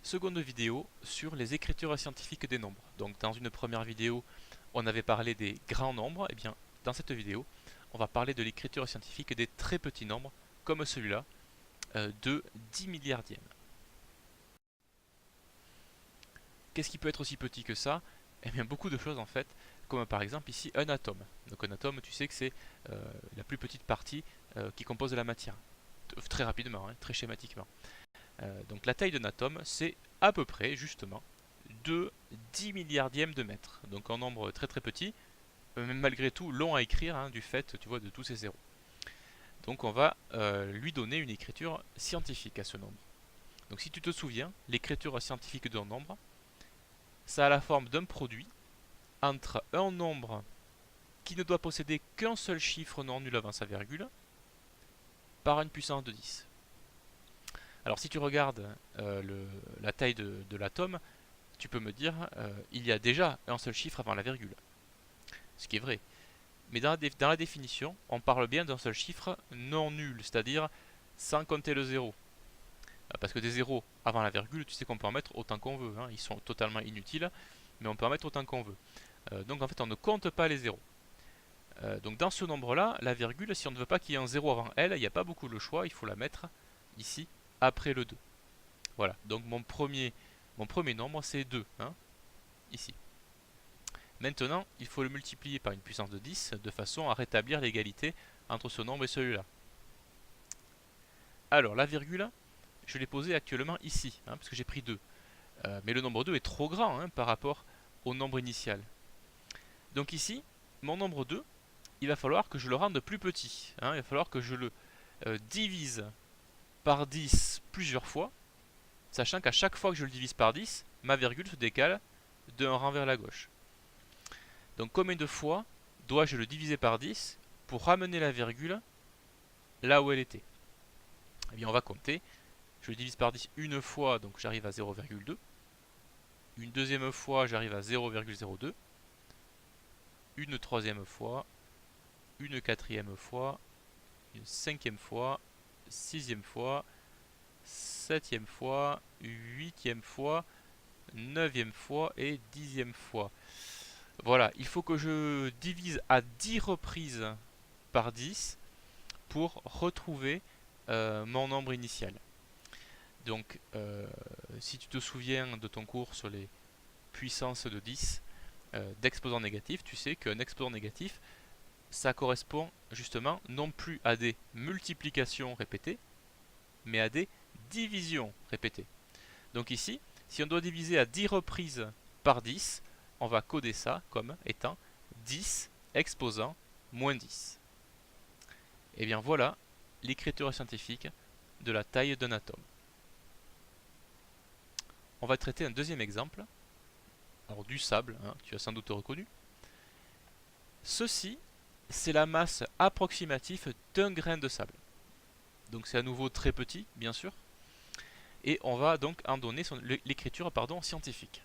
Seconde vidéo sur les écritures scientifiques des nombres. Donc dans une première vidéo, on avait parlé des grands nombres. Et bien dans cette vidéo, on va parler de l'écriture scientifique des très petits nombres, comme celui-là, de 10 milliardièmes. Qu'est-ce qui peut être aussi petit que ça? Eh bien beaucoup de choses en fait, comme par exemple ici un atome. Donc un atome, tu sais que c'est la plus petite partie qui compose la matière. Très rapidement, hein, très schématiquement. Donc la taille d'un atome, c'est à peu près, justement, de 10 milliardièmes de mètre. Donc un nombre très très petit, mais malgré tout long à écrire, hein, du fait, tu vois, de tous ces zéros. Donc on va lui donner une écriture scientifique à ce nombre. Donc si tu te souviens, l'écriture scientifique d'un nombre, ça a la forme d'un produit entre un nombre qui ne doit posséder qu'un seul chiffre non nul avant sa virgule, par une puissance de 10. Alors si tu regardes la taille de l'atome, tu peux me dire il y a déjà un seul chiffre avant la virgule. Ce qui est vrai. Mais dans la définition, on parle bien d'un seul chiffre non nul, c'est-à-dire sans compter le zéro. Parce que des zéros avant la virgule, tu sais qu'on peut en mettre autant qu'on veut. Hein. Ils sont totalement inutiles, mais on peut en mettre autant qu'on veut. Donc en fait, on ne compte pas les zéros. Donc dans ce nombre-là, la virgule, si on ne veut pas qu'il y ait un zéro avant elle, il n'y a pas beaucoup le choix, il faut la mettre ici, après le 2. Voilà, donc mon premier nombre, c'est 2, hein, ici. Maintenant, il faut le multiplier par une puissance de 10 de façon à rétablir l'égalité entre ce nombre et celui-là. Alors, la virgule, je l'ai posée actuellement ici, hein, parce que j'ai pris 2. Mais le nombre 2 est trop grand hein, par rapport au nombre initial. Donc ici, mon nombre 2, il va falloir que je le rende plus petit. Hein, il va falloir que je le divise par 10 plusieurs fois, sachant qu'à chaque fois que je le divise par 10, ma virgule se décale d'un rang vers la gauche. Donc combien de fois dois-je le diviser par 10 pour ramener la virgule là où elle était? Eh bien on va compter. Je le divise par 10 une fois, donc j'arrive à 0,2. Une deuxième fois, j'arrive à 0,02. Une troisième fois, une quatrième fois, une cinquième fois, sixième fois, septième fois, huitième fois, neuvième fois et dixième fois. Voilà, il faut que je divise à 10 reprises par 10 pour retrouver mon nombre initial. Donc, si tu te souviens de ton cours sur les puissances de 10 d'exposants négatifs, tu sais qu'un exposant négatif, ça correspond justement non plus à des multiplications répétées, mais à des divisions répétées. Donc ici, si on doit diviser à 10 reprises par 10, on va coder ça comme étant 10 exposant moins 10. Et bien voilà l'écriture scientifique de la taille d'un atome. On va traiter un deuxième exemple. Alors du sable, hein, tu as sans doute reconnu. Ceci, c'est la masse approximative d'un grain de sable. Donc c'est à nouveau très petit, bien sûr. Et on va donc en donner l'écriture scientifique.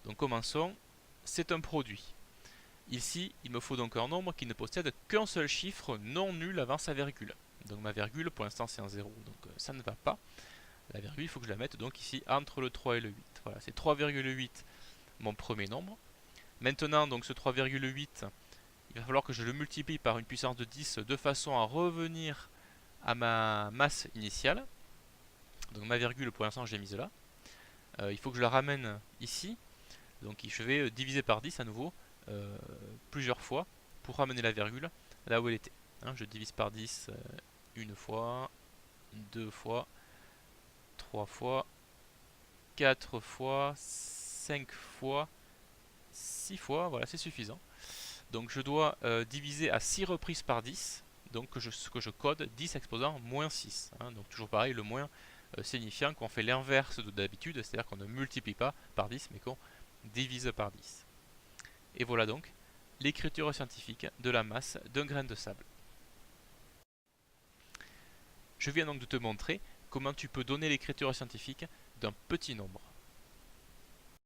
Donc commençons, c'est un produit. Ici, il me faut donc un nombre qui ne possède qu'un seul chiffre non nul avant sa virgule. Donc ma virgule, pour l'instant, c'est un 0, donc ça ne va pas. La virgule, il faut que je la mette donc ici entre le 3 et le 8. Voilà, c'est 3,8 mon premier nombre. Maintenant, donc ce 3,8, il va falloir que je le multiplie par une puissance de 10 de façon à revenir à ma masse initiale. Donc ma virgule, pour l'instant, je l'ai mise là. Il faut que je la ramène ici. Donc je vais diviser par 10 à nouveau plusieurs fois pour ramener la virgule là où elle était. Hein, je divise par 10 une fois, deux fois, trois fois, quatre fois, cinq fois, six fois, voilà c'est suffisant. Donc je dois diviser à 6 reprises par 10, donc que je code 10 exposant moins 6. Hein, donc toujours pareil, le moins signifiant qu'on fait l'inverse de d'habitude, c'est-à-dire qu'on ne multiplie pas par 10, mais qu'on divise par 10. Et voilà donc l'écriture scientifique de la masse d'un grain de sable. Je viens donc de te montrer comment tu peux donner l'écriture scientifique d'un petit nombre.